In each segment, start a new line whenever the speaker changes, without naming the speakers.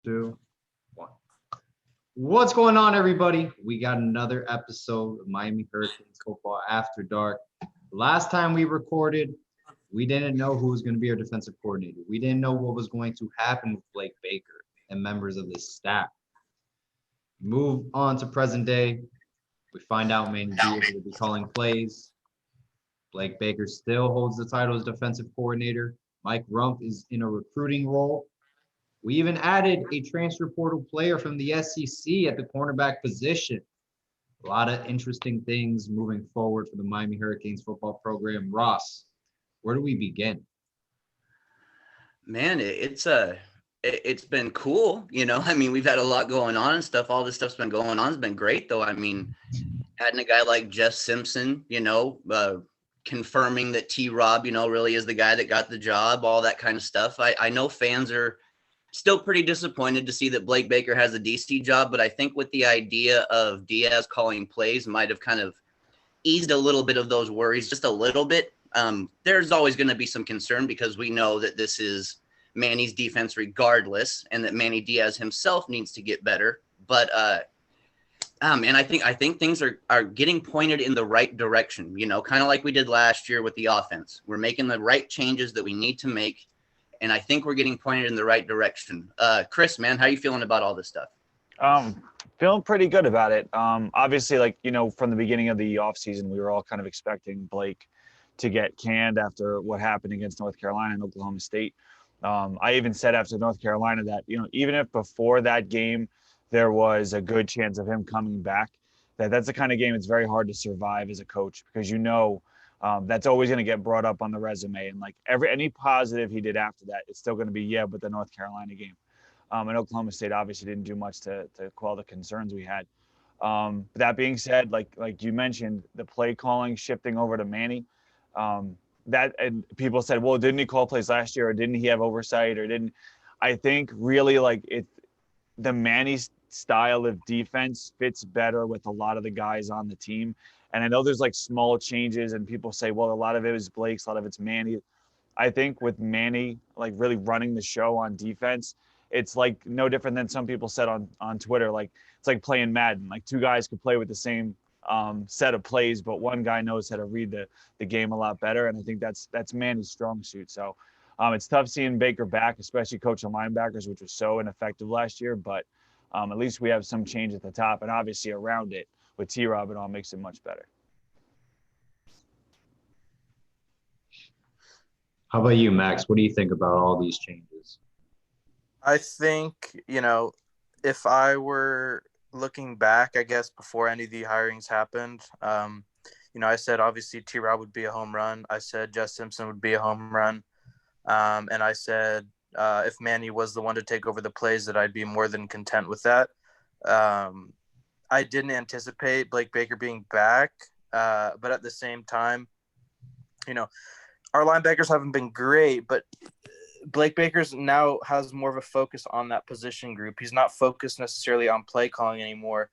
2, 1. What's going on, everybody? We got another episode of Miami Hurricanes Football After Dark. Last time we recorded, we didn't know who was going to be our defensive coordinator. We didn't know what was going to happen with Blake Baker and members of this staff. Move on to present day. We find out Manny Diaz will be calling plays. Blake Baker still holds the title as defensive coordinator. Mike Rumph is in a recruiting role. We even added a transfer portal player from the SEC at the cornerback position. A lot of interesting things moving forward for the Miami Hurricanes football program. Ross, where do we begin?
Man, it's been cool. I mean, we've had a lot going on and stuff. All this stuff's been going on. It's been great, though. I mean, adding a guy like Jeff Simpson, confirming that T-Rob, really is the guy that got the job, all that kind of stuff. I know fans are still pretty disappointed to see that Blake Baker has a DC job, but I think with the idea of Diaz calling plays might have kind of eased a little bit of those worries, just a little bit. There's always going to be some concern because we know that this is Manny's defense regardless, and that Manny Diaz himself needs to get better. But and I think things are getting pointed in the right direction, kind of like we did last year with the offense. We're making the right changes that we need to make, and I think we're getting pointed in the right direction. Chris, man, how are you feeling about all this stuff?
Feeling pretty good about it. Obviously, from the beginning of the offseason, we were all kind of expecting Blake to get canned after what happened against North Carolina and Oklahoma State. I even said after North Carolina that, even if before that game there was a good chance of him coming back, that's the kind of game it's very hard to survive as a coach because that's always going to get brought up on the resume. And any positive he did after that, it's still going to be, but the North Carolina game. And Oklahoma State obviously didn't do much to quell the concerns we had. That being said, like you mentioned, the play calling shifting over to Manny, and people said, well, didn't he call plays last year, or didn't he have oversight, or didn't? I think really the Manny style of defense fits better with a lot of the guys on the team. And I know there's small changes, and people say, well, a lot of it is Blake's, a lot of it's Manny. I think with Manny really running the show on defense, it's no different than some people said on Twitter. It's like playing Madden. Two guys could play with the same set of plays, but one guy knows how to read the game a lot better. And I think that's Manny's strong suit. So it's tough seeing Baker back, especially coaching linebackers, which was so ineffective last year. But at least we have some change at the top, and obviously around it with T-Rob, it all makes it much better.
How about you, Max? What do you think about all these changes?
I think, if I were looking back, I guess, before any of the hirings happened, I said obviously T-Rob would be a home run. I said Jeff Simpson would be a home run. And I said if Manny was the one to take over the plays, that I'd be more than content with that. I didn't anticipate Blake Baker being back, but at the same time, our linebackers haven't been great, but Blake Baker's now has more of a focus on that position group. He's not focused necessarily on play calling anymore.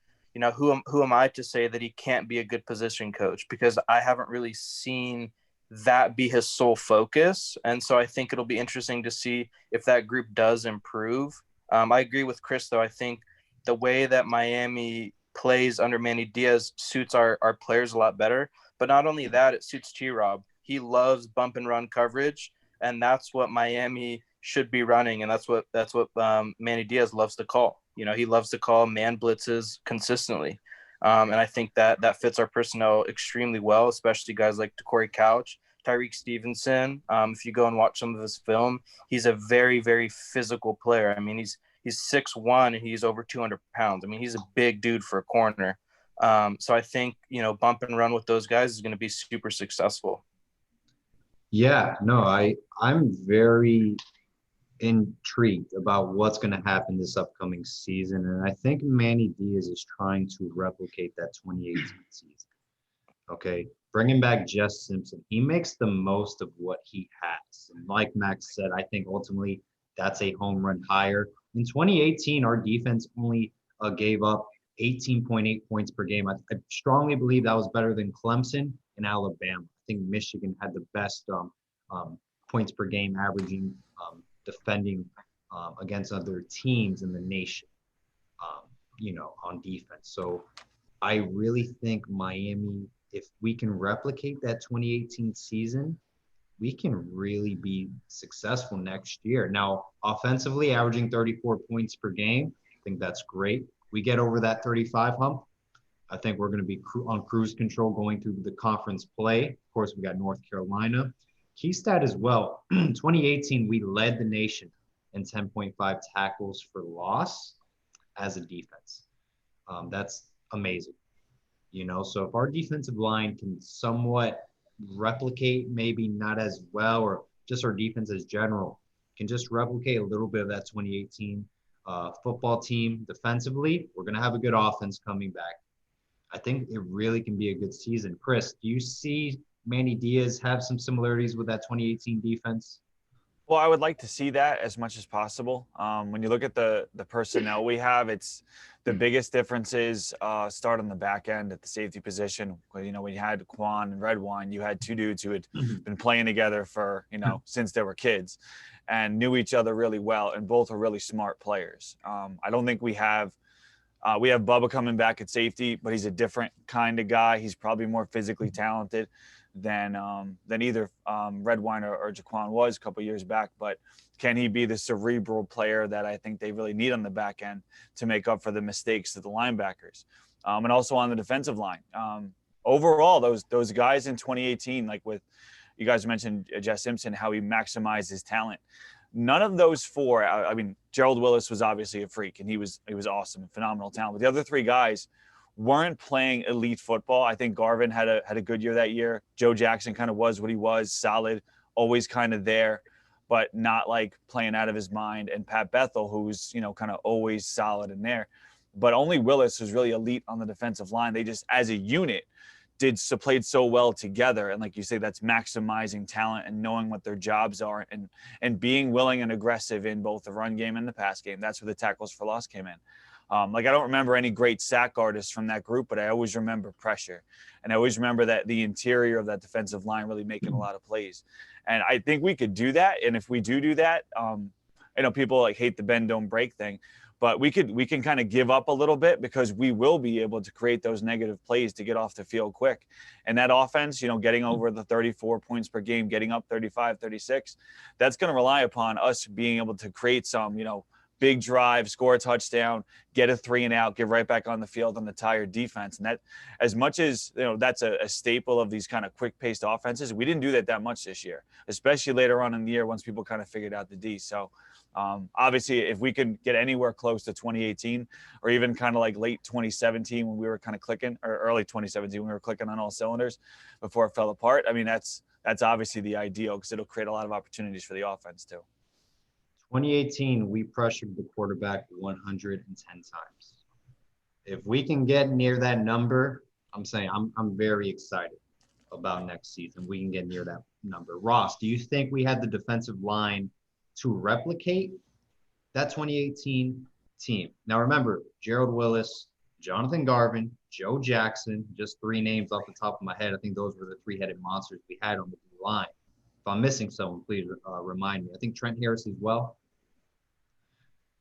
Who am I to say that he can't be a good position coach? Because I haven't really seen that be his sole focus. And so I think it'll be interesting to see if that group does improve. I agree with Chris, though. I think the way that Miami plays under Manny Diaz suits our players a lot better. But not only that, it suits T-Rob. He loves bump and run coverage, and that's what Miami should be running, and that's what Manny Diaz loves to call. He loves to call man blitzes consistently, and I think that fits our personnel extremely well, especially guys like Corey Couch, Tyreek Stevenson. If you go and watch some of his film, he's a very, very physical player. I mean, he's 6'1" and he's over 200 pounds. I mean, he's a big dude for a corner. So I think bump and run with those guys is going to be super successful.
Yeah, no, I'm very intrigued about what's going to happen this upcoming season. And I think Manny Diaz is trying to replicate that 2018 season. Okay, bringing back Jeff Simpson, he makes the most of what he has. And like Max said, I think ultimately that's a home run hire. In 2018, our defense only gave up 18.8 points per game. I strongly believe that was better than Clemson and Alabama. I think Michigan had the best points per game averaging defending against other teams in the nation, on defense. So I really think Miami, if we can replicate that 2018 season, we can really be successful next year. Now, offensively, averaging 34 points per game, I think that's great. We get over that 35 hump, I think we're going to be on cruise control going through the conference play. Of course, we got North Carolina. Key stat as well, 2018, we led the nation in 10.5 tackles for loss as a defense. That's amazing. So if our defensive line can somewhat replicate, maybe not as well, or just our defense as general, can just replicate a little bit of that 2018 football team defensively, we're going to have a good offense coming back. I think it really can be a good season. Chris, do you see Manny Diaz have some similarities with that 2018 defense?
Well, I would like to see that as much as possible. When you look at the personnel we have, it's the biggest differences start on the back end at the safety position. When you had Quan and Redwine, you had two dudes who had been playing together for, since they were kids and knew each other really well, and both are really smart players. I don't think we have Bubba coming back at safety, but he's a different kind of guy. He's probably more physically talented than either Redwine or Jaquan was a couple years back. But can he be the cerebral player that I think they really need on the back end to make up for the mistakes of the linebackers? And also on the defensive line. Overall, those guys in 2018, like with you guys mentioned Jess Simpson, how he maximized his talent. None of those four, I mean, Gerald Willis was obviously a freak, and he was awesome and phenomenal talent. But the other three guys weren't playing elite football. I think Garvin had a good year that year. Joe Jackson kind of was what he was, solid, always kind of there, but not like playing out of his mind. And Pat Bethel, who's, kind of always solid in there. But only Willis was really elite on the defensive line. They just, as a unit, played so well together. And like you say, that's maximizing talent and knowing what their jobs are and being willing and aggressive in both the run game and the pass game. That's where the tackles for loss came in. I don't remember any great sack artists from that group, but I always remember pressure. And I always remember that the interior of that defensive line really making a lot of plays. And I think we could do that. And if we do that, I know people hate the bend, don't break thing, but we can kind of give up a little bit because we will be able to create those negative plays to get off the field quick. And that offense, getting over the 34 points per game, getting up 35, 36, that's going to rely upon us being able to create some, big drive, score a touchdown, get a 3 and out, get right back on the field on the tired defense. And that, as much as, that's a staple of these kind of quick paced offenses, we didn't do that much this year, especially later on in the year once people kind of figured out the D. So obviously, if we can get anywhere close to 2018 or even kind of like late 2017 when we were kind of clicking, or early 2017 when we were clicking on all cylinders before it fell apart, I mean, that's obviously the ideal because it'll create a lot of opportunities for the offense too.
2018, we pressured the quarterback 110 times. If we can get near that number, I'm saying I'm very excited about next season. We can get near that number. Ross, do you think we had the defensive line to replicate that 2018 team? Now remember, Gerald Willis, Jonathan Garvin, Joe Jackson, just 3 names off the top of my head. I think those were the 3-headed monsters we had on the line. If I'm missing someone, please remind me. I think Trent Harris as well.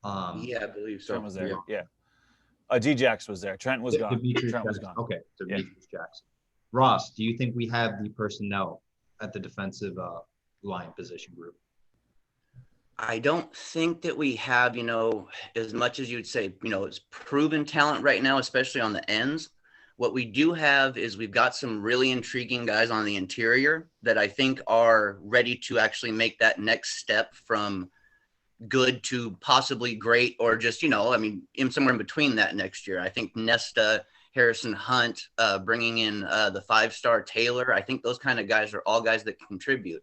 Yeah, I believe so.
Trent was there. Yeah. D-Jax was there. Trent was gone. Trent was gone.
Okay, Demetrius Jackson. Ross, do you think we have the personnel at the defensive line position group?
I don't think that we have, as much as you'd say, it's proven talent right now, especially on the ends. What we do have is we've got some really intriguing guys on the interior that I think are ready to actually make that next step from good to possibly great, or just, in somewhere in between that next year. I think Nesta, Harrison Hunt, bringing in the 5-star Taylor. I think those kind of guys are all guys that contribute.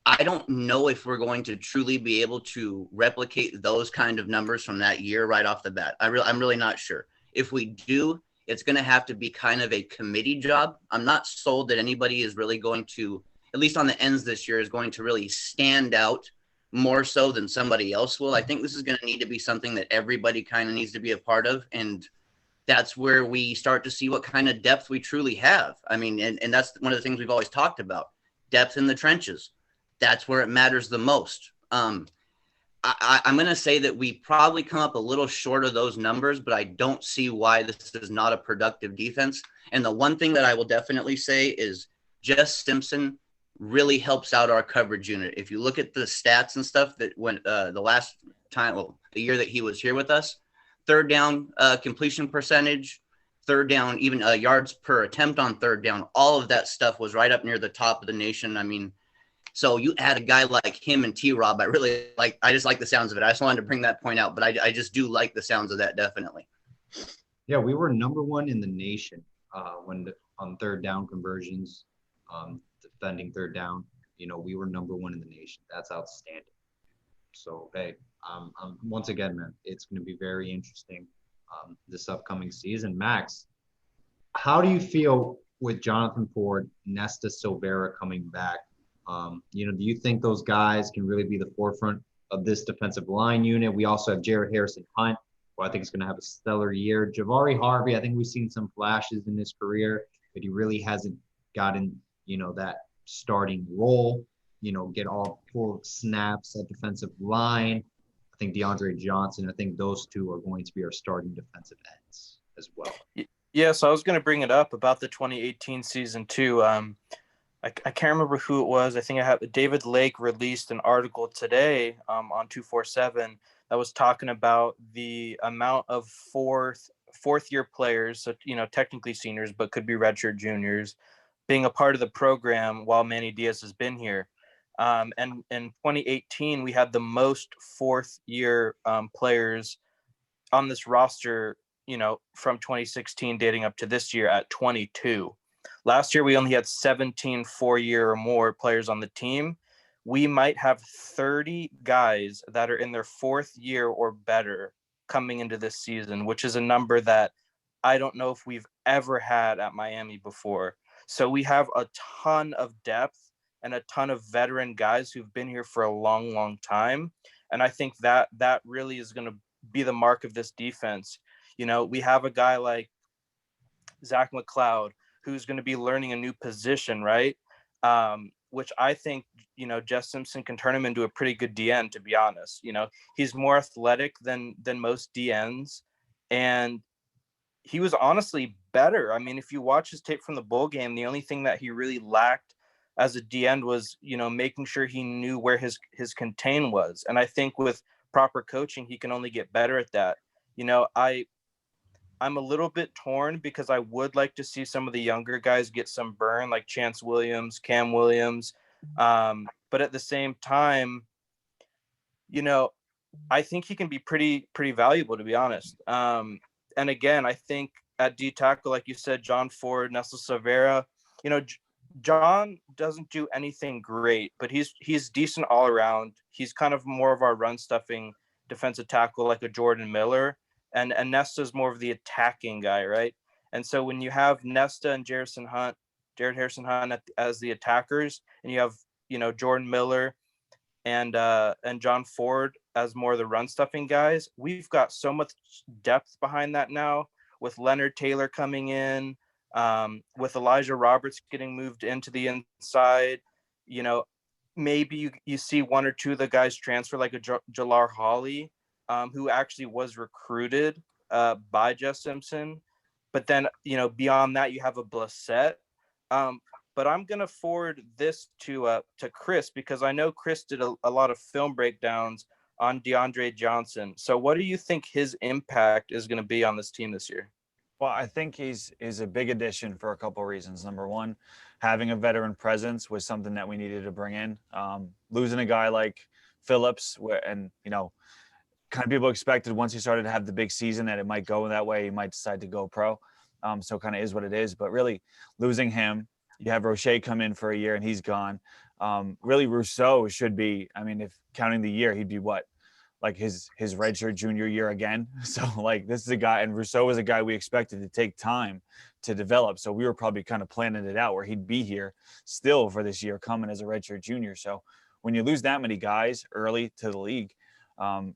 I don't know if we're going to truly be able to replicate those kind of numbers from that year right off the bat. I'm really not sure. If we do, it's going to have to be kind of a committee job. I'm not sold that anybody is really going to, at least on the ends this year, is going to really stand out more so than somebody else will. I think this is going to need to be something that everybody kind of needs to be a part of. And that's where we start to see what kind of depth we truly have. I mean, and that's one of the things we've always talked about, depth in the trenches. That's where it matters the most. I'm going to say that we probably come up a little short of those numbers, but I don't see why this is not a productive defense. And the one thing that I will definitely say is Jess Simpson really helps out our coverage unit. If you look at the stats and stuff that when the last time, well, the year that he was here with us, third down completion percentage, third down, even yards per attempt on third down, all of that stuff was right up near the top of the nation. I mean, so you add a guy like him and T-Rob, I just like the sounds of it. I just wanted to bring that point out, but I just do like the sounds of that, definitely.
Yeah, we were number one in the nation on third down conversions, defending third down. We were number one in the nation. That's outstanding. So, hey, once again, man, it's going to be very interesting this upcoming season. Max, how do you feel with Jonathan Ford, Nesta Silvera coming back? Do you think those guys can really be the forefront of this defensive line unit? We also have Jared Harrison Hunt, who I think is going to have a stellar year. Javari Harvey, I think we've seen some flashes in his career, but he really hasn't gotten, that starting role, get all full snaps at defensive line. I think Deandre Johnson, I think those two are going to be our starting defensive ends as well.
Yeah, so I was going to bring it up about the 2018 season too. I can't remember who it was. I think David Lake released an article today on 247 that was talking about the amount of fourth year players, so technically seniors, but could be redshirt juniors, being a part of the program while Manny Diaz has been here. And in 2018, we had the most fourth year players on this roster, from 2016 dating up to this year at 22. Last year, we only had 17 four-year or more players on the team. We might have 30 guys that are in their fourth year or better coming into this season, which is a number that I don't know if we've ever had at Miami before. So we have a ton of depth and a ton of veteran guys who've been here for a long, long time. And I think that really is going to be the mark of this defense. We have a guy like Zach McLeod, who's going to be learning a new position, right? Which I think, Jess Simpson can turn him into a pretty good DN, to be honest. He's more athletic than most DNs, and he was honestly better. I mean, if you watch his tape from the bowl game, the only thing that he really lacked as a DN was, making sure he knew where his contain was. And I think with proper coaching, he can only get better at that. I'm a little bit torn because I would like to see some of the younger guys get some burn, like Chance Williams, Cam Williams. But at the same time, I think he can be pretty valuable, to be honest. And again, I think at D tackle, like you said, John Ford, Nesta Silvera, John doesn't do anything great, but he's decent all around. He's kind of more of our run stuffing defensive tackle, like a Jordan Miller. And Nesta's more of the attacking guy, right? And so when you have Nesta and Jared Harrison Hunt as the attackers, and you have Jordan Miller and John Ford as more of the run stuffing guys, we've got so much depth behind that now. With Leonard Taylor coming in, with Elijah Roberts getting moved into the inside, maybe you see one or two of the guys transfer, like a Jalar Hawley, who actually was recruited by Jess Simpson. But then, beyond that, you have a Blissett. But I'm going to forward this to Chris, because I know Chris did a lot of film breakdowns on Deandre Johnson. So what do you think his impact is going to be on this team this year?
Well, I think he's a big addition for a couple of reasons. Number one, having a veteran presence was something that we needed to bring in. Losing a guy like Phillips, kind of people expected once he started to have the big season that it might go that way. He might decide to go pro. So kind of is what it is. But really losing him, you have Roche come in for a year and he's gone. Really Rousseau should be, if counting the year, he'd be what? Like his redshirt junior year again. So this is a guy, and Rousseau was a guy we expected to take time to develop. So we were probably kind of planning it out where he'd be here still for this year coming as a redshirt junior. So when you lose that many guys early to the league,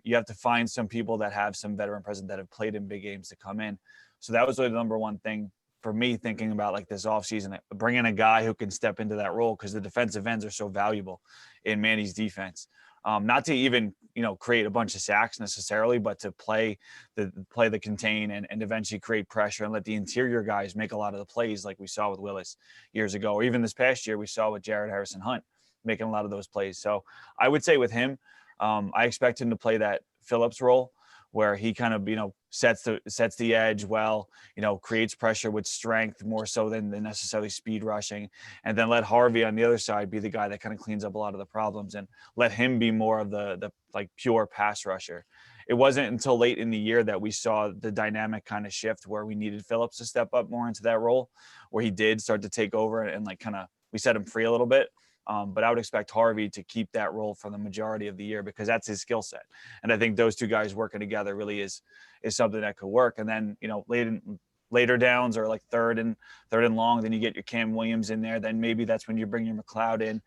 you have to find some people that have some veteran presence that have played in big games to come in. So that was really the number one thing for me thinking about this offseason, bringing a guy who can step into that role, because the defensive ends are so valuable in Manny's defense. not to even, create a bunch of sacks necessarily, but to play the contain and eventually create pressure and let the interior guys make a lot of the plays like we saw with Willis years ago, or even this past year we saw with Jared Harrison Hunt making a lot of those plays. So I would say with him, I expect him to play that Phillips role where he kind of, sets the edge well, creates pressure with strength more so than necessarily speed rushing. And then let Harvey on the other side be the guy that kind of cleans up a lot of the problems and let him be more of the like pure pass rusher. It wasn't until late in the year that we saw the dynamic kind of shift where we needed Phillips to step up more into that role, where he did start to take over and like kind of we set him free a little bit. But I would expect Harvey to keep that role for the majority of the year because that's his skill set. And I think those two guys working together really is something that could work. And then, later downs or like third and long, then you get your Cam Williams in there. Then maybe that's when you bring your McLeod in,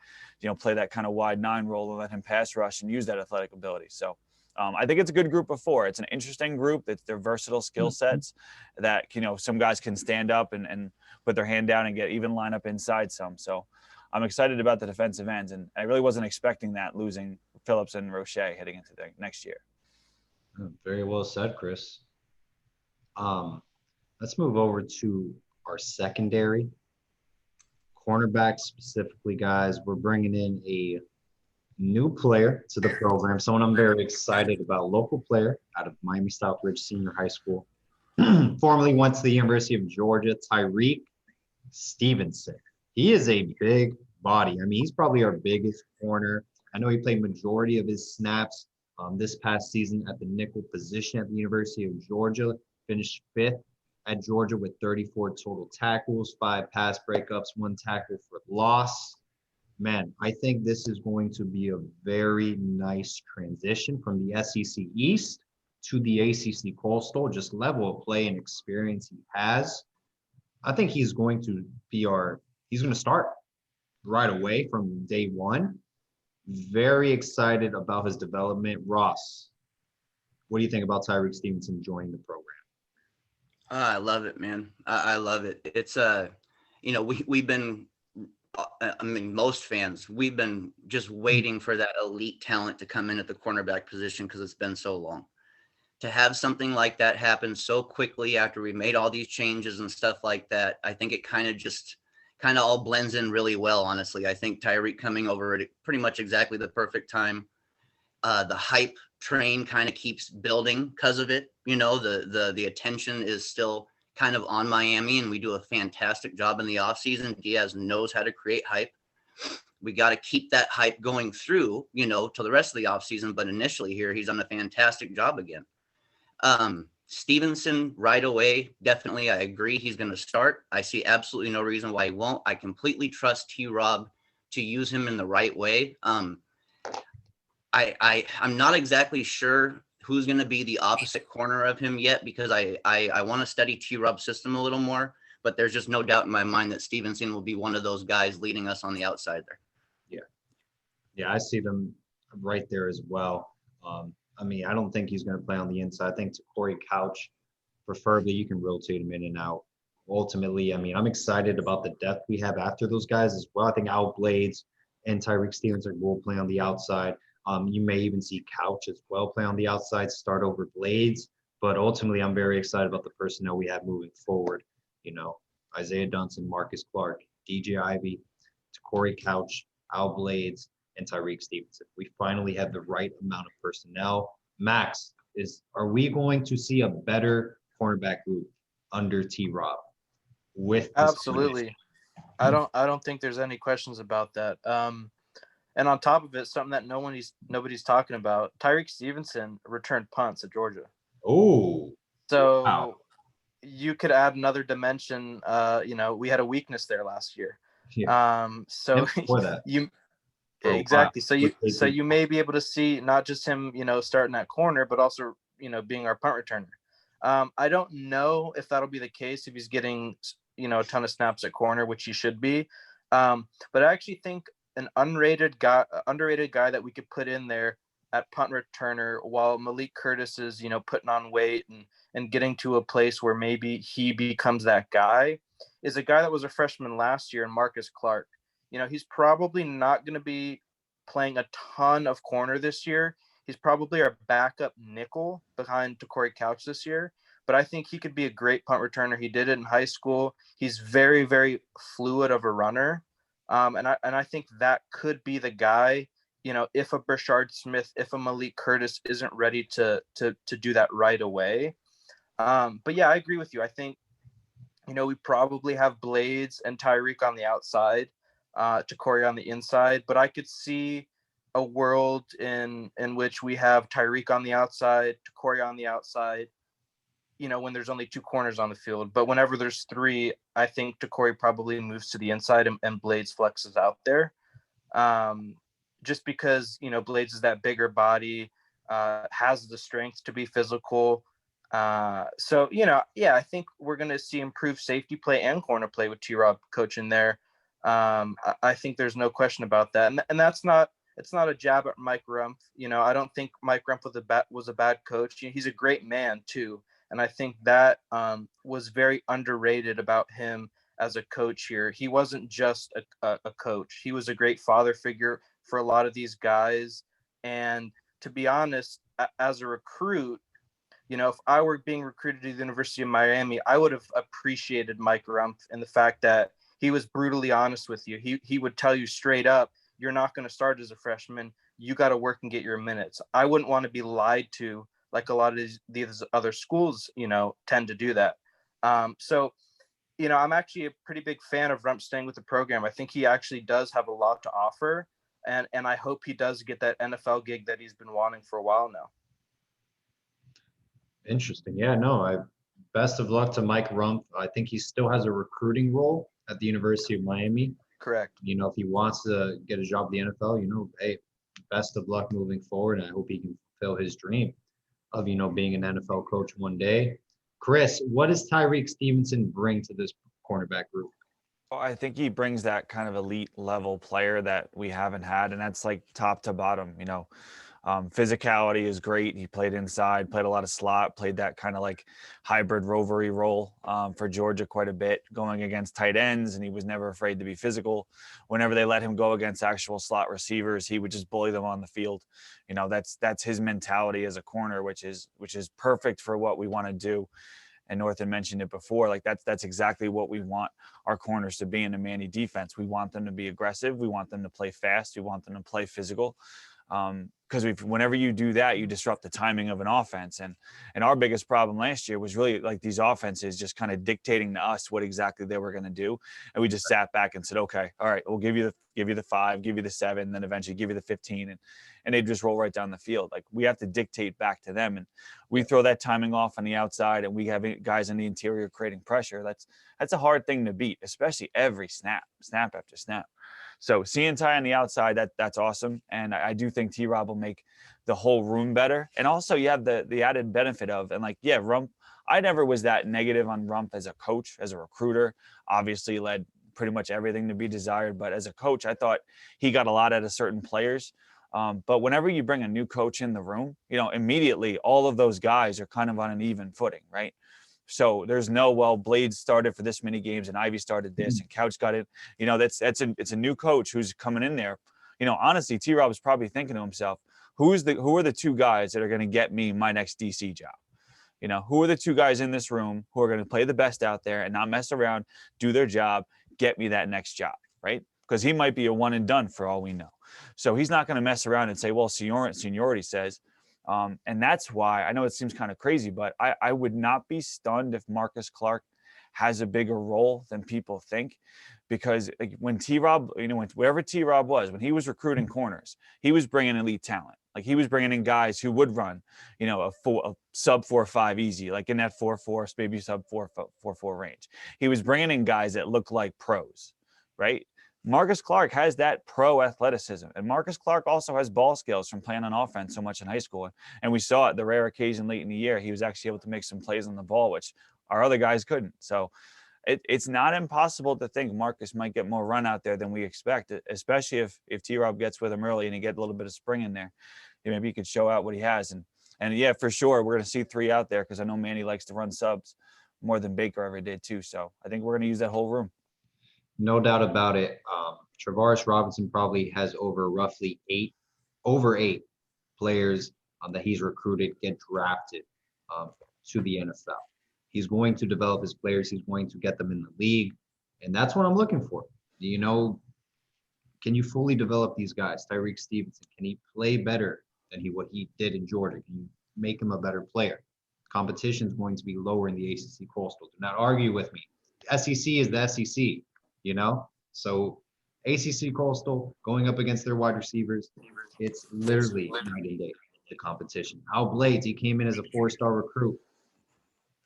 play that kind of wide 9 role and let him pass rush and use that athletic ability. So I think it's a good group of 4. It's an interesting group. They're versatile skill sets that, some guys can stand up and put their hand down and get even line up inside some. So I'm excited about the defensive ends, and I really wasn't expecting that, losing Phillips and Roche heading into the next year.
Very well said, Chris. Let's move over to our secondary. Cornerbacks specifically, guys. We're bringing in a new player to the program, someone I'm very excited about, local player out of Miami Southridge Senior High School. Formerly went to the University of Georgia, Tyreek Stevenson. He is a big body. I mean, he's probably our biggest corner. I know he played majority of his snaps this past season at the nickel position at the University of Georgia. Finished 5th at Georgia with 34 total tackles, 5 pass breakups, 1 tackle for loss. Man, I think this is going to be a very nice transition from the SEC East to the ACC Coastal, just level of play and experience he has. I think he's going to be he's going to start right away from day one. Very excited about his development. Ross, what do you think about Tyreek Stevenson joining the program?
I love it, man. I love it. It's we've been, most fans, we've been just waiting for that elite talent to come in at the cornerback position because it's been so long. To have something like that happen so quickly after we made all these changes and stuff like that, I think it kind of all blends in really well, honestly. I think Tyreek coming over at pretty much exactly the perfect time. The hype train kind of keeps building because of it. The attention is still kind of on Miami, and we do a fantastic job in the offseason. Diaz knows how to create hype. We got to keep that hype going through, to the rest of the offseason. But initially here, he's done a fantastic job again. Stevenson right away, definitely. I agree. He's going to start. I see absolutely no reason why he won't. I completely trust T-Rob to use him in the right way. I'm not exactly sure who's going to be the opposite corner of him yet, because I want to study T-Rob's system a little more, but there's just no doubt in my mind that Stevenson will be one of those guys leading us on the outside there.
Yeah, I see them right there as well. I don't think he's going to play on the inside. I think to Corey Couch, preferably you can rotate him in and out. Ultimately, I'm excited about the depth we have after those guys as well. I think Al Blades and Tyreek Stevenson will play on the outside. You may even see Couch as well play on the outside, start over Blades. But ultimately, I'm very excited about the personnel we have moving forward. Isaiah Dunson, Marcus Clark, DJ Ivy, Corey Couch, Al Blades, and Tyreek Stevenson. We finally have the right amount of personnel. Max, are we going to see a better cornerback group under T-Rob?
Absolutely. I don't think there's any questions about that. And on top of it, something that nobody's talking about, Tyreek Stevenson returned punts at Georgia.
Oh.
So
wow.
You could add another dimension. We had a weakness there last year.
Yeah.
So exactly. So you may be able to see not just him, starting at corner, but also, being our punt returner. I don't know if that'll be the case if he's getting, a ton of snaps at corner, which he should be. But I actually think an underrated guy that we could put in there at punt returner while Malik Curtis is, putting on weight and getting to a place where maybe he becomes that guy, is a guy that was a freshman last year, and Marcus Clark. He's probably not going to be playing a ton of corner this year. He's probably our backup nickel behind Corey Couch this year, but I think he could be a great punt returner. He did it in high school. He's very, very fluid of a runner. And I think that could be the guy, if a Brashard Smith, if a Malik Curtis isn't ready to do that right away. But yeah, I agree with you. I think, we probably have Blades and Tyreek on the outside, to Corey on the inside, but I could see a world in which we have Tyreek on the outside, to Corey on the outside, when there's only 2 corners on the field. But whenever there's 3, I think Corey probably moves to the inside and Blades flexes out there. Just because, Blades is that bigger body, has the strength to be physical. So, I think we're going to see improved safety play and corner play with T-Rob coaching there. I think there's no question about that. And it's not a jab at Mike Rumph. I don't think Mike Rumph was a bad coach. He's a great man too. And I think that was very underrated about him as a coach here. He wasn't just a coach. He was a great father figure for a lot of these guys. And to be honest, as a recruit, if I were being recruited to the University of Miami, I would have appreciated Mike Rumph and the fact that he was brutally honest with you. He would tell you straight up, you're not going to start as a freshman. You got to work and get your minutes. I wouldn't want to be lied to like a lot of these other schools, tend to do that. So, I'm actually a pretty big fan of Rumph staying with the program. I think he actually does have a lot to offer. And I hope he does get that NFL gig that he's been wanting for a while now.
Interesting. Yeah, no, best of luck to Mike Rumph. I think he still has a recruiting role at the University of Miami.
Correct.
If he wants to get a job at the NFL, hey, best of luck moving forward. And I hope he can fulfill his dream of, being an NFL coach one day. Chris, what does Tyreek Stevenson bring to this cornerback group?
Well, I think he brings that kind of elite level player that we haven't had, and that's like top to bottom. Physicality is great. He played inside, played a lot of slot, played that kind of like hybrid rovery role for Georgia quite a bit, going against tight ends, and he was never afraid to be physical. Whenever they let him go against actual slot receivers, he would just bully them on the field. That's his mentality as a corner, which is perfect for what we want to do. And Norton mentioned it before, like that's exactly what we want our corners to be in a Manny defense. We want them to be aggressive. We want them to play fast. We want them to play physical. Because whenever you do that, you disrupt the timing of an offense. And our biggest problem last year was really like these offenses just kind of dictating to us what exactly they were going to do. And we just sat back and said, okay, all right, we'll give you the 5, give you the 7, then eventually give you the 15. And they just roll right down the field. Like we have to dictate back to them. And we throw that timing off on the outside and we have guys in the interior creating pressure. That's a hard thing to beat, especially every snap after snap. So seeing Ty on the outside, that's awesome. And I do think T-Rob will make the whole room better. And also you have the added benefit of, and like, yeah, Rumph, I never was that negative on Rumph as a coach, as a recruiter, obviously led pretty much everything to be desired. But as a coach, I thought he got a lot out of certain players. But whenever you bring a new coach in the room, immediately all of those guys are kind of on an even footing, right? So there's Blades started for this many games and Ivy started this and Couch got it. It's a new coach who's coming in there. Honestly, T-Rob is probably thinking to himself, who are the 2 guys that are going to get me my next DC job? Who are the 2 guys in this room who are going to play the best out there and not mess around, do their job, get me that next job, right? Because he might be a one and done for all we know. So he's not going to mess around and say, well, seniority says. And that's why I know it seems kind of crazy, but I would not be stunned if Marcus Clark has a bigger role than people think, because like when T-Rob, wherever T-Rob was, when he was recruiting corners, he was bringing elite talent. Like he was bringing in guys who would run, a sub 4.5 easy, like in that 4.4, maybe sub 4.4 range. He was bringing in guys that look like pros, right? Marcus Clark has that pro athleticism, and Marcus Clark also has ball skills from playing on offense so much in high school. And we saw it the rare occasion late in the year. He was actually able to make some plays on the ball, which our other guys couldn't. So it's not impossible to think Marcus might get more run out there than we expect, especially if T-Rob gets with him early and he get a little bit of spring in there. Maybe he could show out what he has. And yeah, for sure, we're going to see 3 out there because I know Manny likes to run subs more than Baker ever did too. So I think we're going to use that whole room.
No doubt about it. Travaris Robinson probably has over eight players that he's recruited get drafted to the NFL. He's going to develop his players. He's going to get them in the league. And that's what I'm looking for. You know, can you fully develop these guys? Tyreek Stevenson, can he play better than what he did in Georgia? Can you make him a better player? Competition is going to be lower in the ACC Coastal. Do not argue with me. SEC is the SEC, you know? So ACC Coastal going up against their wide receivers, it's literally night and day, the competition. Al Blades, he came in as a 4-star recruit.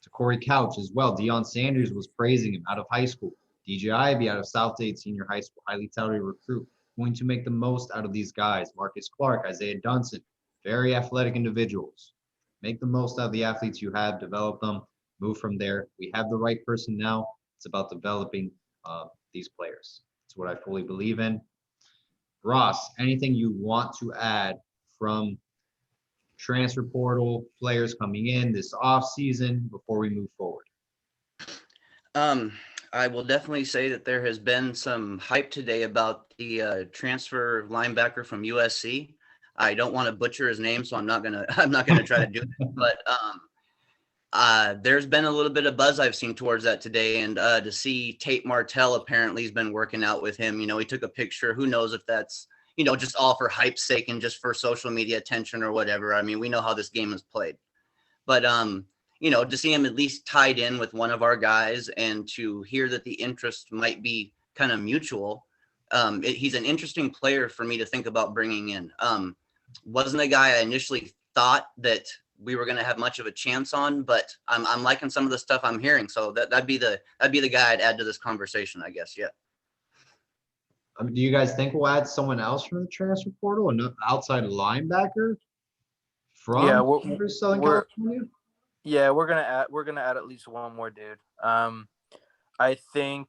To Corey Couch as well. Deion Sanders was praising him out of high school. DJ Ivy out of Southgate Senior High School, highly touted recruit. Going to make the most out of these guys. Marcus Clark, Isaiah Dunson, very athletic individuals. Make the most out of the athletes you have, develop them, move from there. We have the right person now. It's about developing these players. That's what I fully believe in. Ross, anything you want to add from transfer portal players coming in this offseason before we move forward?
I will definitely say that there has been some hype today about the transfer linebacker from USC. I don't want to butcher his name, so I'm not gonna try to do it. But there's been a little bit of buzz I've seen towards that today, and to see Tate Martell apparently has been working out with him. You know, he took a picture. Who knows if that's, you know, just all for hype's sake and just for social media attention or whatever. I mean, we know how this game is played. But you know, to see him at least tied in with one of our guys and to hear that the interest might be kind of mutual. He's an interesting player for me to think about bringing in. Wasn't a guy I initially thought that we were going to have much of a chance on, but I'm liking some of the stuff I'm hearing. So that'd be the guy I'd add to this conversation, I guess. Yeah.
Do you guys think we'll add someone else from the transfer portal, an outside linebacker from Southern California?
Yeah, we're gonna add at least one more dude. I think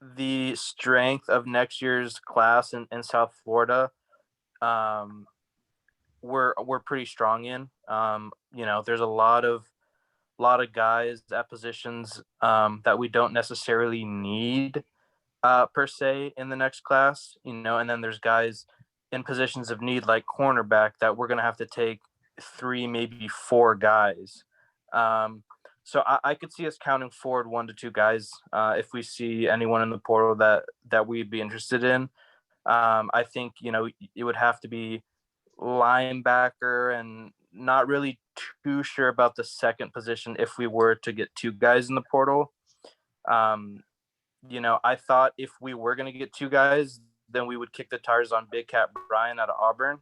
the strength of next year's class in South Florida, we're pretty strong in. You know, there's a lot of guys at positions that we don't necessarily need per se in the next class. You know, and then there's guys in positions of need like cornerback that we're gonna have to take 3, maybe 4 guys. So I could see us counting forward 1 to 2 guys if we see anyone in the portal that we'd be interested in. I think, you know, it would have to be linebacker, and not really too sure about the second position if we were to get 2 guys in the portal. You know, I thought if we were going to get 2 guys, then we would kick the tires on Big Cat Brian out of Auburn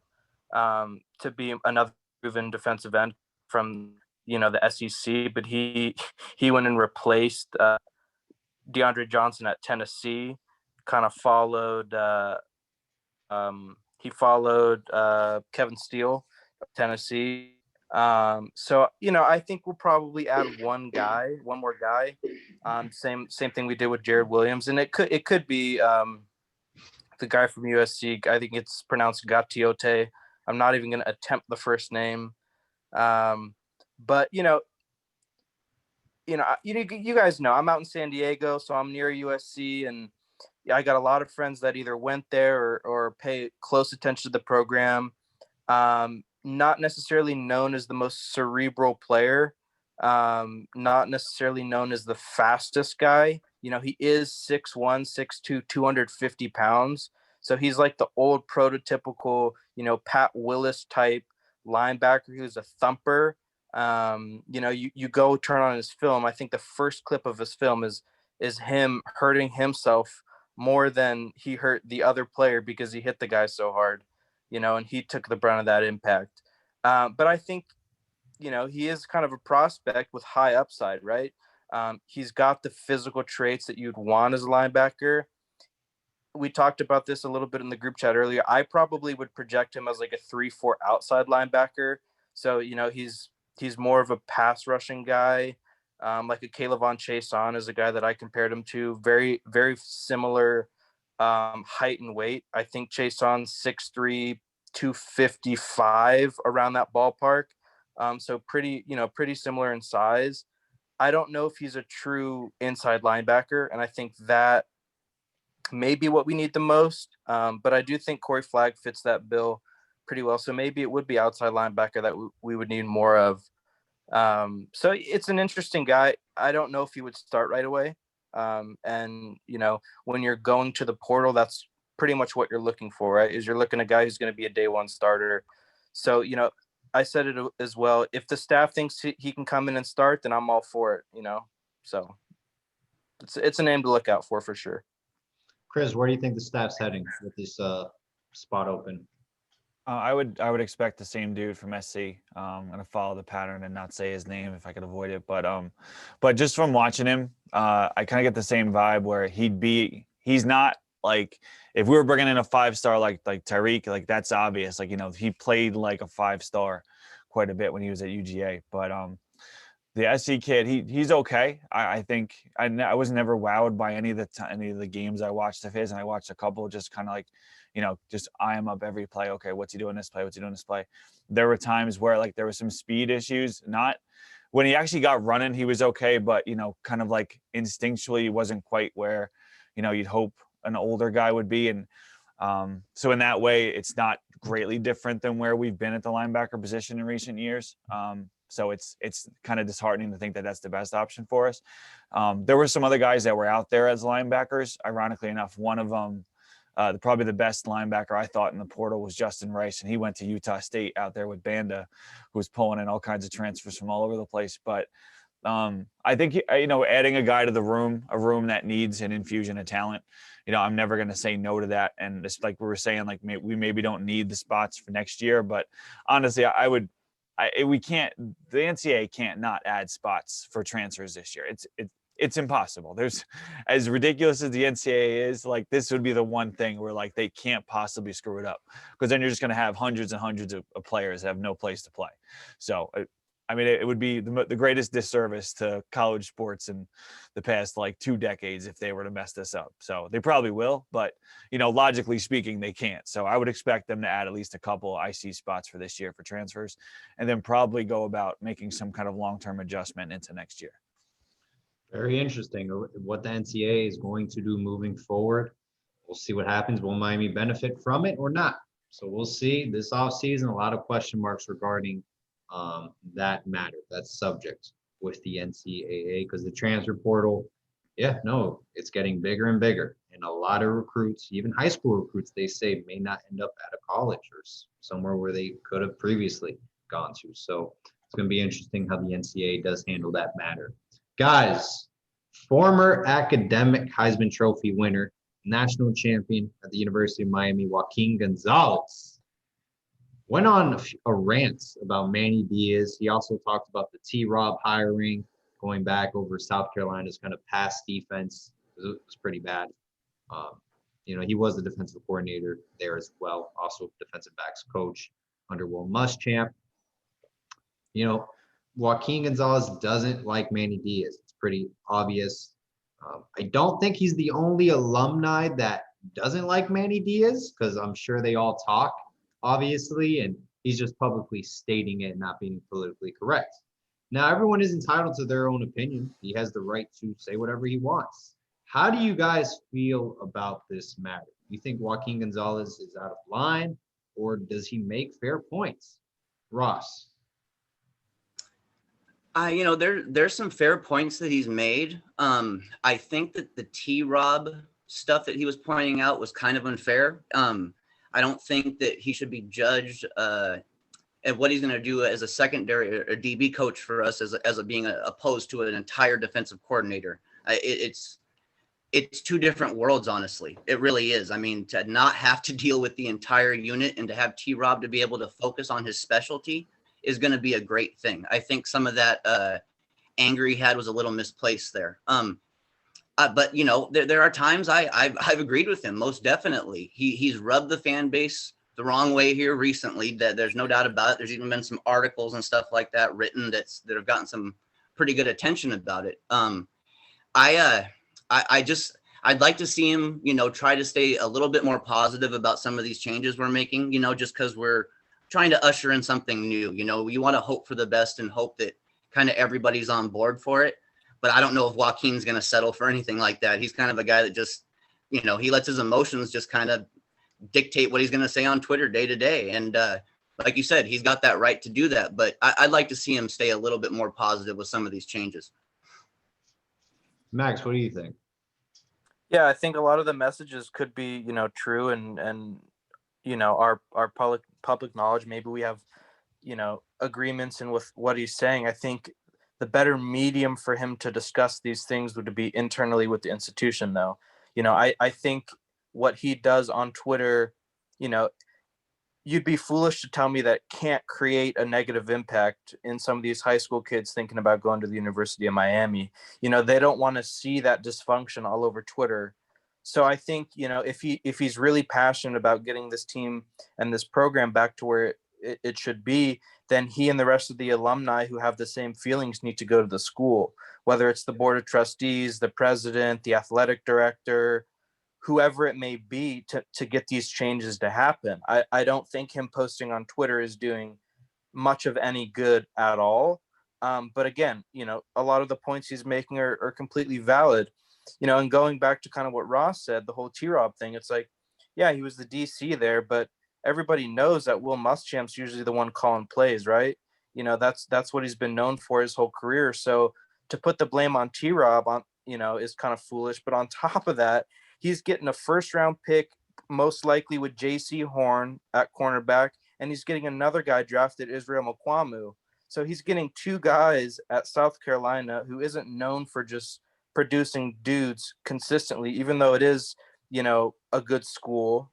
to be another proven defensive end from, you know, the SEC, but he went and replaced Deandre Johnson at Tennessee. Kind of followed Kevin Steele of Tennessee. So, you know, I think we'll probably add one more guy. Same thing we did with Jared Williams, and it could be the guy from USC. I think it's pronounced Gatiote. I'm not even going to attempt the first name. But you guys know I'm out in San Diego, so I'm near USC, and I got a lot of friends that either went there or pay close attention to the program. Not necessarily known as the most cerebral player, not necessarily known as the fastest guy. You know, he is 6'1", 6'2", 250 pounds. So he's like the old prototypical, you know, Pat Willis type linebacker who's a thumper. You know, you go turn on his film. I think the first clip of his film is him hurting himself more than he hurt the other player because he hit the guy so hard, you know, and he took the brunt of that impact. But I think, you know, he is kind of a prospect with high upside, right? He's got the physical traits that you'd want as a linebacker. We talked about this a little bit in the group chat earlier. I probably would project him as like a 3-4 outside linebacker. So, you know, he's more of a pass rushing guy, like a Kaylavon Chason is a guy that I compared him to. Very, very similar height and weight. I think Chason's 6'3", 255 around that ballpark. So pretty similar in size. I don't know if he's a true inside linebacker, and I think that maybe what we need the most. But I do think Corey Flagg fits that bill pretty well. So maybe it would be outside linebacker that we would need more of. So it's an interesting guy. I don't know if he would start right away. And, when you're going to the portal, that's pretty much what you're looking for, right? Is you're looking at a guy who's going to be a day one starter. So, I said it as well. If the staff thinks he can come in and start, then I'm all for it, So it's a name to look out for sure.
Chris, where do you think the staff's heading with this spot open?
I would expect the same dude from SC. I'm gonna follow the pattern and not say his name if I could avoid it. But just from watching him, I kind of get the same vibe where he's not like, if we were bringing in a 5-star like Tyreek, like that's obvious. Like, he played like a 5-star quite a bit when he was at UGA. But the SC kid, he's okay. I think I was never wowed by any of the games I watched of his, and I watched a couple just kind of like, just eye him up every play. Okay, what's he doing this play? What's he doing this play? There were times where like there were some speed issues. Not when he actually got running, he was okay, but kind of like instinctually, he wasn't quite where you'd hope an older guy would be. And so in that way, it's not greatly different than where we've been at the linebacker position in recent years. So it's kind of disheartening to think that that's the best option for us. There were some other guys that were out there as linebackers. Ironically enough, one of them, probably the best linebacker I thought in the portal was Justin Rice, and he went to Utah State out there with Banda, who was pulling in all kinds of transfers from all over the place. But I think, adding a guy to the room, a room that needs an infusion of talent, I'm never going to say no to that. And it's like we were saying, like we maybe don't need the spots for next year, but honestly, we can't, the NCAA can't not add spots for transfers this year. It's impossible. There's, as ridiculous as the NCAA is, like this would be the one thing where like they can't possibly screw it up, because then you're just going to have hundreds and hundreds of players that have no place to play. So I mean, it would be the greatest disservice to college sports in the past like 2 decades if they were to mess this up. So they probably will, but logically speaking, they can't. So I would expect them to add at least a couple IC spots for this year for transfers, and then probably go about making some kind of long-term adjustment into next year.
Very interesting what the NCAA is going to do moving forward. We'll see what happens. Will Miami benefit from it or not? So we'll see this offseason. A lot of question marks regarding that matter, that subject with the NCAA, because the transfer portal, it's getting bigger and bigger. And a lot of recruits, even high school recruits, they say may not end up at a college or somewhere where they could have previously gone to. So it's going to be interesting how the NCAA does handle that matter. Guys, former academic Heisman Trophy winner, national champion at the University of Miami, Joaquin Gonzalez, went on a rant about Manny Diaz. He also talked about the T-Rob hiring, going back over South Carolina's kind of pass defense. It was pretty bad. He was the defensive coordinator there as well, also defensive backs coach under Will Muschamp. Joaquin Gonzalez doesn't like Manny Diaz. It's pretty obvious. I don't think he's the only alumni that doesn't like Manny Diaz, because I'm sure they all talk, obviously, and he's just publicly stating it, not being politically correct. Now, everyone is entitled to their own opinion. He has the right to say whatever he wants. How do you guys feel about this matter? You think Joaquin Gonzalez is out of line, or does he make fair points? Ross.
There's some fair points that he's made. I think that the T-Rob stuff that he was pointing out was kind of unfair. I don't think that he should be judged at what he's going to do as a secondary or DB coach for us as being opposed to an entire defensive coordinator. It's 2 different worlds, honestly. It really is. I mean, to not have to deal with the entire unit and to have T-Rob to be able to focus on his specialty is going to be a great thing. I think some of that anger he had was a little misplaced there. But there are times I've agreed with him, most definitely. He's rubbed the fan base the wrong way here recently. That there's no doubt about it. There's even been some articles and stuff like that written that have gotten some pretty good attention about it. I'd like to see him, try to stay a little bit more positive about some of these changes we're making. Just because we're trying to usher in something new. You want to hope for the best and hope that kind of everybody's on board for it. But I don't know if Joaquin's going to settle for anything like that. He's kind of a guy that just, he lets his emotions just kind of dictate what he's going to say on Twitter day to day. And like you said, he's got that right to do that. But I'd like to see him stay a little bit more positive with some of these changes.
Max, what do you think?
Yeah, I think a lot of the messages could be, true and our public knowledge. Maybe we have, agreements in with what he's saying. I think the better medium for him to discuss these things would be internally with the institution, though. I think what he does on Twitter, you'd be foolish to tell me that can't create a negative impact in some of these high school kids thinking about going to the University of Miami. They don't want to see that dysfunction all over Twitter. So I think, if he's really passionate about getting this team and this program back to where it should be, then he and the rest of the alumni who have the same feelings need to go to the school, whether it's the board of trustees, the president, the athletic director, whoever it may be, to get these changes to happen. I don't think him posting on Twitter is doing much of any good at all. But again, a lot of the points he's making are completely valid. And going back to kind of what Ross said, the whole T-Rob thing, it's like, yeah, he was the DC there, but everybody knows that Will Muschamp's usually the one calling plays, right? That's what he's been known for his whole career. So to put the blame on T-Rob is kind of foolish. But on top of that, he's getting a first-round pick, most likely with J.C. Horn at cornerback, and he's getting another guy drafted, Israel Mukwamu. So he's getting two guys at South Carolina who isn't known for just producing dudes consistently, even though it is, a good school.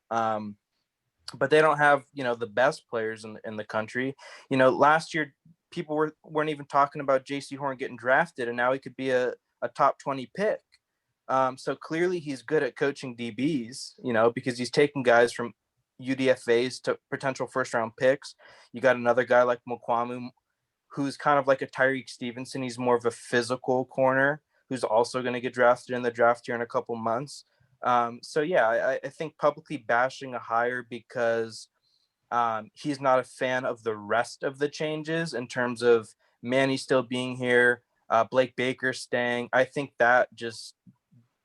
But they don't have, the best players in the country. Last year, people weren't even talking about J.C. Horn getting drafted, and now he could be a top 20 pick. So clearly he's good at coaching DBs, because he's taking guys from UDFAs to potential first-round picks. You got another guy like Mukwamu, who's kind of like a Tyreek Stevenson. He's more of a physical corner who's also going to get drafted in the draft here in a couple months. So yeah, I think publicly bashing a hire because he's not a fan of the rest of the changes in terms of Manny still being here, Blake Baker staying. I think that just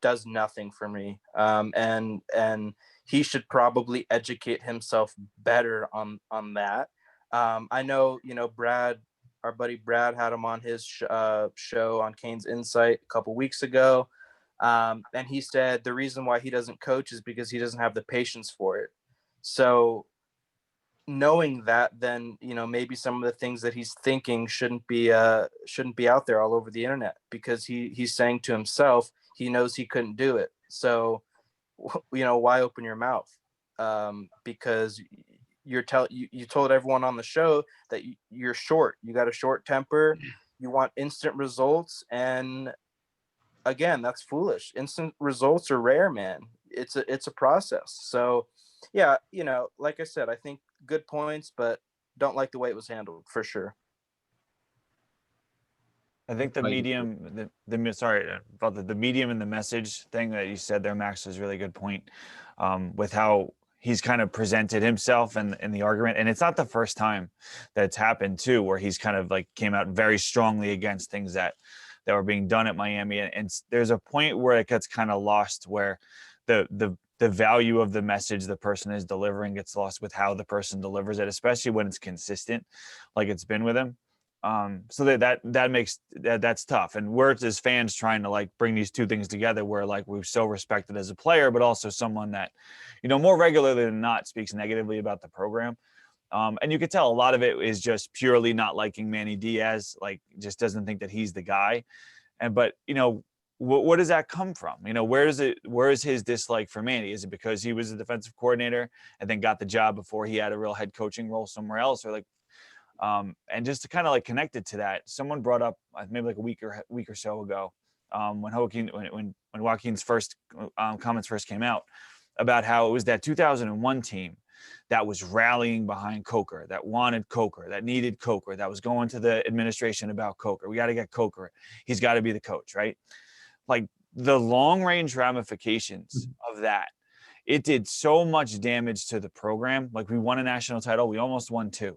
does nothing for me. And he should probably educate himself better on that. I know, Brad, our buddy Brad, had him on his show on Kane's Insight a couple weeks ago. And he said the reason why he doesn't coach is because he doesn't have the patience for it. So knowing that, then, maybe some of the things that he's thinking shouldn't be out there all over the internet, because he's saying to himself, he knows he couldn't do it. So, why open your mouth? Because you told everyone on the show that you're short. You got a short temper. You want instant results. And again, that's foolish. Instant results are rare, man. It's a process. So yeah, like I said, I think good points, but don't like the way it was handled for sure.
I think the medium, the medium and the message thing that you said there, Max, was a really good point, with how he's kind of presented himself in the argument. And it's not the first time that it's happened too, where he's kind of like came out very strongly against things that were being done at Miami. And there's a point where it gets kind of lost, where the value of the message the person is delivering gets lost with how the person delivers it, especially when it's consistent, like it's been with him. So that's tough. And we're as fans trying to like bring these two things together, where like we're so respected as a player, but also someone that, more regularly than not speaks negatively about the program. And you could tell a lot of it is just purely not liking Manny Diaz, like just doesn't think that he's the guy. But what does that come from? Where is his dislike for Manny? Is it because he was a defensive coordinator and then got the job before he had a real head coaching role somewhere else? Or like, and just to kind of like connect it to that, someone brought up maybe like a week or so ago, when Joaquin's first comments first came out about how it was that 2001 team that was rallying behind Coker, that wanted Coker, that needed Coker, that was going to the administration about Coker. We got to get Coker. He's got to be the coach, right? Like the long range ramifications of that, it did so much damage to the program. Like we won a national title. We almost won two.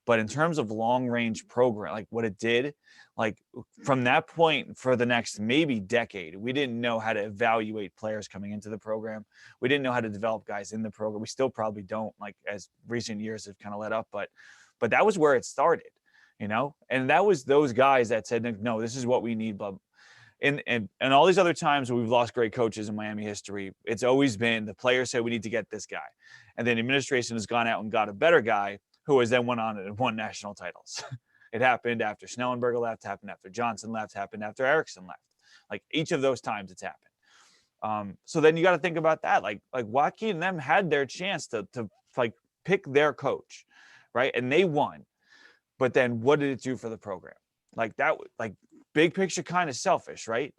But in terms of long range program, like what it did, like from that point for the next maybe decade, we didn't know how to evaluate players coming into the program. We didn't know how to develop guys in the program. We still probably don't, like as recent years have kind of let up, but that was where it started, you know? And that was those guys that said, no, this is what we need. But and all these other times where we've lost great coaches in Miami history, it's always been the players said we need to get this guy. And then the administration has gone out and got a better guy who has then went on and won national titles. It happened after Snellenberger left, happened after Johnson left, happened after Erickson left. Like each of those times it's happened. So then you got to think about that. Like Joaquin and them had their chance to like pick their coach, right? And they won. But then what did it do for the program? Like that, like big picture kind of selfish, right?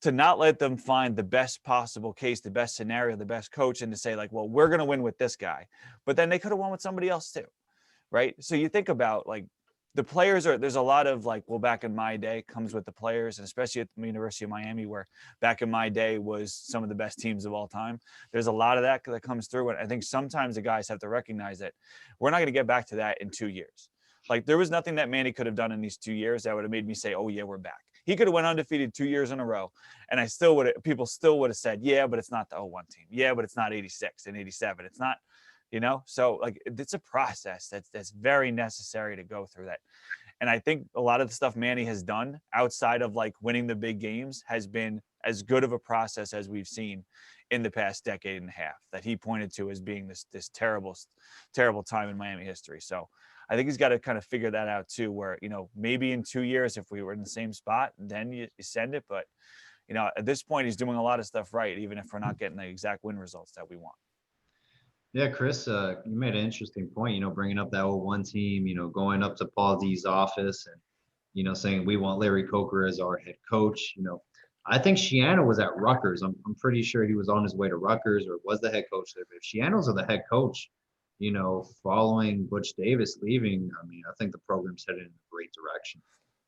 To not let them find the best possible case, the best scenario, the best coach, and to say like, well, we're going to win with this guy. But then they could have won with somebody else too, right? So you think about like the players there's a lot of like, well, back in my day comes with the players, and especially at the University of Miami, where back in my day was some of the best teams of all time. There's a lot of that comes through. And I think sometimes the guys have to recognize that we're not going to get back to that in 2 years. Like there was nothing that Manny could have done in these 2 years that would have made me say, oh yeah, we're back. He could have went undefeated 2 years in a row. And people still would have said, yeah, but it's not the 01 team. Yeah, but it's not 86 and 87. It's not, you know? So like, it's a process that's very necessary to go through that. And I think a lot of the stuff Manny has done outside of like winning the big games has been as good of a process as we've seen in the past decade and a half that he pointed to as being this terrible, terrible time in Miami history. So I think he's got to kind of figure that out too, where, you know, maybe in 2 years, if we were in the same spot, then you send it. But, you know, at this point, he's doing a lot of stuff right, even if we're not getting the exact win results that we want.
Yeah, Chris, you made an interesting point, you know, bringing up that 01 team, you know, going up to Paul D's office and, you know, saying we want Larry Coker as our head coach. You know, I think Shiano was at Rutgers. I'm pretty sure he was on his way to Rutgers or was the head coach there. But if Shiano's the head coach, you know, following Butch Davis leaving, I mean, I think the program's headed in a great direction.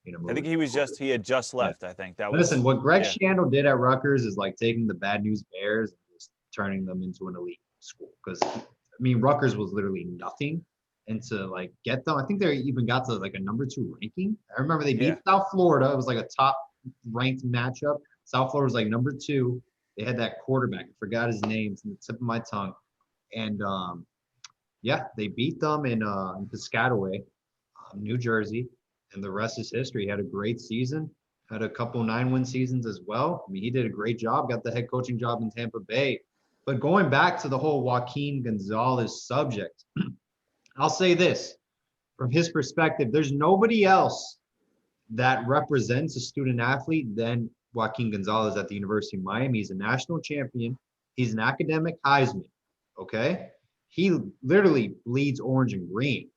You know,
I think he had just left. Yeah. I think that was.
Listen, what Greg Schiano did at Rutgers is like taking the bad news Bears and just turning them into an elite school. Because I mean, Rutgers was literally nothing, and to like get them, I think they even got to like a #2 ranking. I remember they beat South Florida. It was like a top ranked matchup. South Florida was like #2. They had that quarterback. I forgot his name. It's on the tip of my tongue. And yeah, they beat them in Piscataway, New Jersey, and the rest is history. He had a great season, had a couple 9-win seasons as well. I mean, he did a great job, got the head coaching job in Tampa Bay. But going back to the whole Joaquin Gonzalez subject, I'll say this. From his perspective, there's nobody else that represents a student athlete than Joaquin Gonzalez at the University of Miami. He's a national champion. He's an academic Heisman, okay? He literally bleeds orange and green.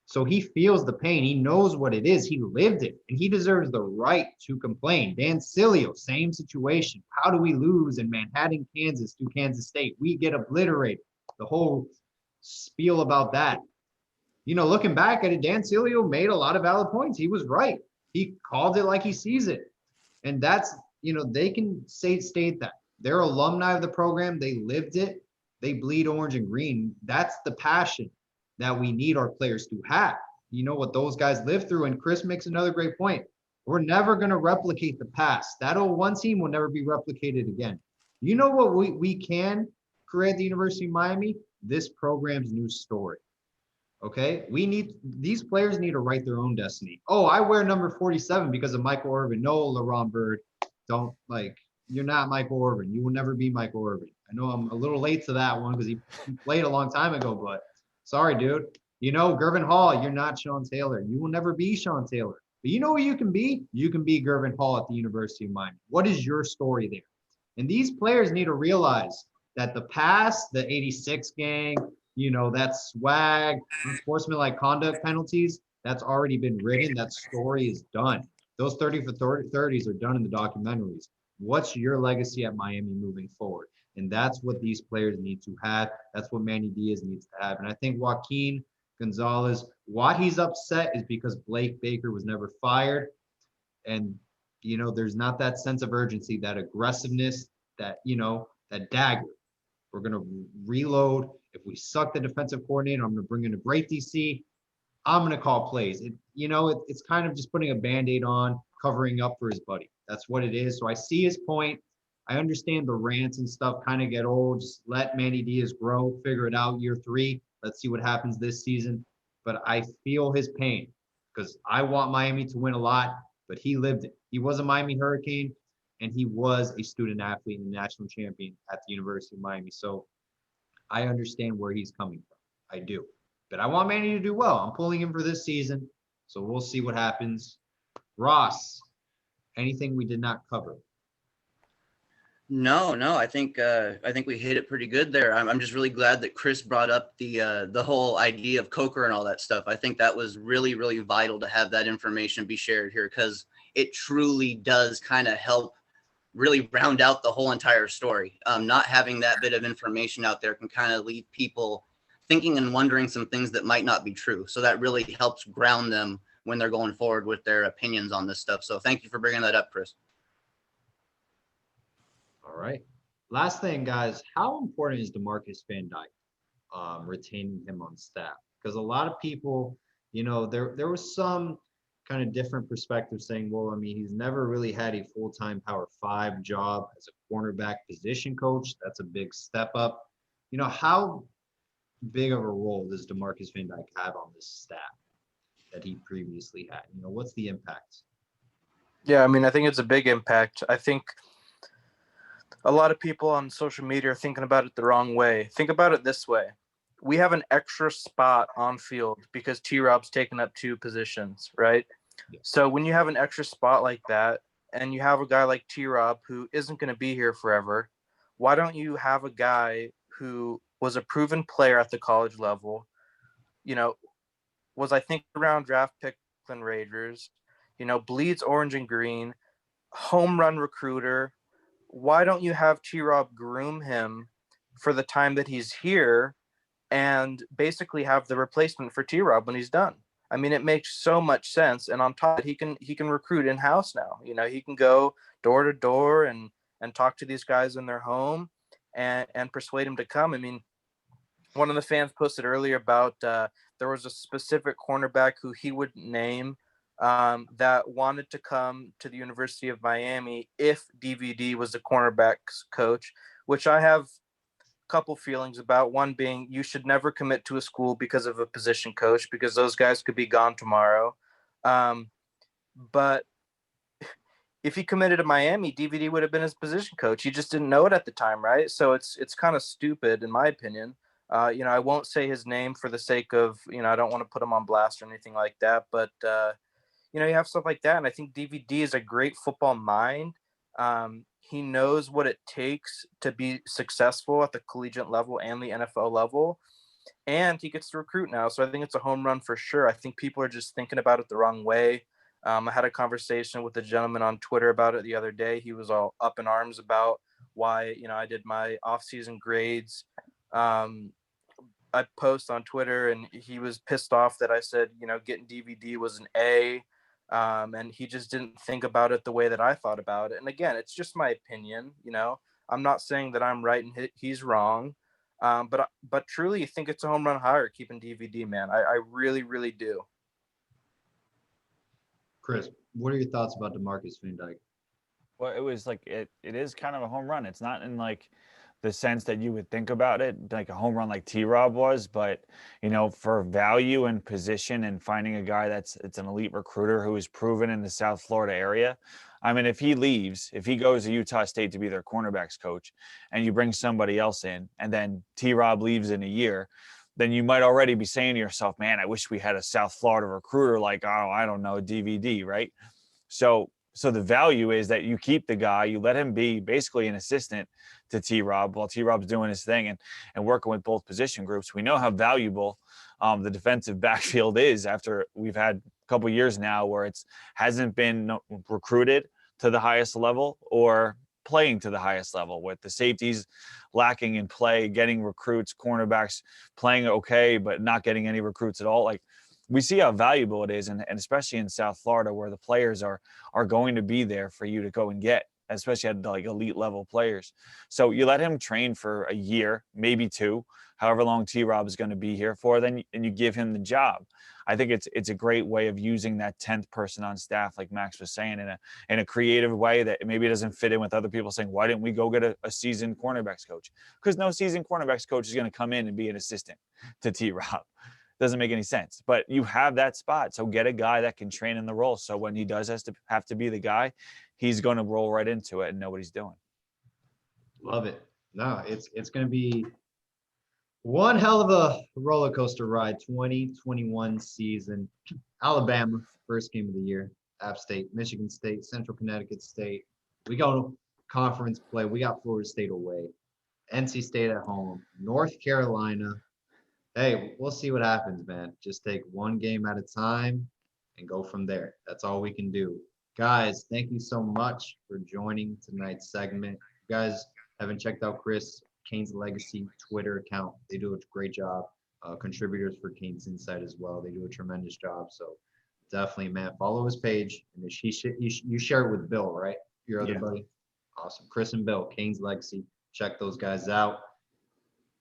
So he feels the pain. He knows what it is. He lived it, and he deserves the right to complain. Dan Sileo, same situation. How do we lose in Manhattan, Kansas to Kansas State? We get obliterated. The whole spiel about that. You know, looking back at it, Dan Sileo made a lot of valid points. He was right. He called it like he sees it. And that's, you know, they can state that. They're alumni of the program. They lived it. They bleed orange and green. That's the passion that we need our players to have. You know what those guys live through. And Chris makes another great point. We're never going to replicate the past. That 01 team will never be replicated again. You know what we can create at the University of Miami? This program's new story. Okay? These players need to write their own destiny. Oh, I wear number 47 because of Michael Irvin. No, LaRon Bird. Don't you're not Michael Irvin. You will never be Michael Irvin. I know I'm a little late to that one because he played a long time ago, but sorry, dude. You know, Gervin Hall, you're not Sean Taylor. You will never be Sean Taylor. But you know what you can be? You can be Gervin Hall at the University of Miami. What is your story there? And these players need to realize that the past, the 86 gang, you know, that swag, unsportsmanlike conduct penalties, that's already been written. That story is done. Those 30 for 30s are done in the documentaries. What's your legacy at Miami moving forward? And that's what these players need to have. That's what Manny Diaz needs to have. And I think Joaquin Gonzalez, what he's upset is because Blake Baker was never fired. And, you know, there's not that sense of urgency, that aggressiveness, that, you know, that dagger. We're going to reload. If we suck the defensive coordinator, I'm going to bring in a great DC. I'm going to call plays. It's kind of just putting a Band-Aid on, covering up for his buddy. That's what it is. So I see his point. I understand the rants and stuff kind of get old. Just let Manny Diaz grow, figure it out year 3. Let's see what happens this season. But I feel his pain because I want Miami to win a lot, but he lived it. He was a Miami Hurricane, and he was a student athlete and national champion at the University of Miami. So I understand where he's coming from. I do. But I want Manny to do well. I'm pulling him for this season. So we'll see what happens. Ross, anything we did not cover?
No, I think we hit it pretty good there. I'm just really glad that Chris brought up the whole idea of Coker and all that stuff. I think that was really, really vital to have that information be shared here, because it truly does kind of help really round out the whole entire story. Not having that bit of information out there can kind of leave people thinking and wondering some things that might not be true. So that really helps ground them when they're going forward with their opinions on this stuff. So thank you for bringing that up, Chris.
All right. Last thing, guys, how important is DeMarcus Van Dyke retaining him on staff? Because a lot of people, there was some kind of different perspective saying, well, I mean, he's never really had a full-time Power 5 job as a cornerback position coach. That's a big step up. How big of a role does DeMarcus Van Dyke have on this staff that he previously had? What's the impact?
Yeah, I mean, I think it's a big impact. I think a lot of people on social media are thinking about it the wrong way. Think about it this way. We have an extra spot on field because T-Rob's taken up 2 positions, right?
Yeah.
So when you have an extra spot like that and you have a guy like T-Rob who isn't going to be here forever, why don't you have a guy who was a proven player at the college level, was, I think, around draft pick Oakland Raiders, bleeds orange and green, home run recruiter. Why don't you have T-Rob groom him for the time that he's here and basically have the replacement for T-Rob when he's done? I mean, it makes so much sense. And on top, he can recruit in-house now. He can go door to door and talk to these guys in their home and persuade them to come. I mean, one of the fans posted earlier about there was a specific cornerback who he wouldn't name that wanted to come to the University of Miami if DVD was the cornerback's coach, which I have a couple feelings about. One being, you should never commit to a school because of a position coach, because those guys could be gone tomorrow. But if he committed to Miami, DVD would have been his position coach. He just didn't know it at the time, right? So it's kind of stupid, in my opinion. I won't say his name for the sake of, I don't want to put him on blast or anything like that. But, you have stuff like that. And I think DVD is a great football mind. He knows what it takes to be successful at the collegiate level and the NFL level. And he gets to recruit now. So I think it's a home run for sure. I think people are just thinking about it the wrong way. I had a conversation with a gentleman on Twitter about it the other day. He was all up in arms about why, I did my off-season grades. I post on Twitter, and he was pissed off that I said, getting DVD was an A. And he just didn't think about it the way that I thought about it. And again, it's just my opinion. I'm not saying that I'm right and he's wrong. But truly, I think it's a home run hire keeping DVD, man. I really, really do.
Chris, what are your thoughts about DeMarcus Van Dyke?
Well, it was like it is kind of a home run. It's not in like the sense that you would think about it, like a home run like T-Rob was, but for value and position and finding a guy it's an elite recruiter who is proven in the South Florida area. I mean, if he goes to Utah State to be their cornerbacks coach, and you bring somebody else in, and then T-Rob leaves in a year, then you might already be saying to yourself, man, I wish we had a South Florida recruiter like, oh, I don't know, DVD, right? So the value is that you keep the guy, you let him be basically an assistant to T-Rob while T-Rob's doing his thing and working with both position groups. We know how valuable the defensive backfield is after we've had a couple years now where it hasn't been recruited to the highest level or playing to the highest level, with the safeties lacking in play, getting recruits, cornerbacks playing okay, but not getting any recruits at all. Like, we see how valuable it is, and especially in South Florida, where the players are going to be there for you to go and get. especially had like elite level players. So you let him train for a year, maybe 2, however long T-Rob is going to be here for, then and you give him the job. I think it's a great way of using that 10th person on staff, like Max was saying, in a creative way that maybe doesn't fit in with other people saying, why didn't we go get a seasoned cornerbacks coach? Because no seasoned cornerbacks coach is going to come in and be an assistant to T-Rob. Doesn't make any sense. But you have that spot, so get a guy that can train in the role. So when he does have to be the guy, he's going to roll right into it and know what he's doing.
Love it. No, it's going to be one hell of a roller coaster ride. 2021 season. Alabama, first game of the year. App State, Michigan State, Central Connecticut State. We go conference play. We got Florida State away. NC State at home. North Carolina. Hey, we'll see what happens, man. Just take one game at a time and go from there. That's all we can do. Guys, thank you so much for joining tonight's segment. You guys haven't checked out Chris Kane's Legacy Twitter account. They do a great job. Contributors for Kane's Insight as well. They do a tremendous job. So definitely, man, follow his page. And you share it with Bill, right? Your other buddy? Awesome. Chris and Bill, Kane's Legacy. Check those guys out.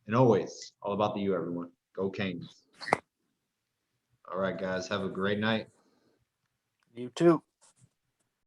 And always, all about the U, everyone. Go Canes. All right, guys. Have a great night.
You too.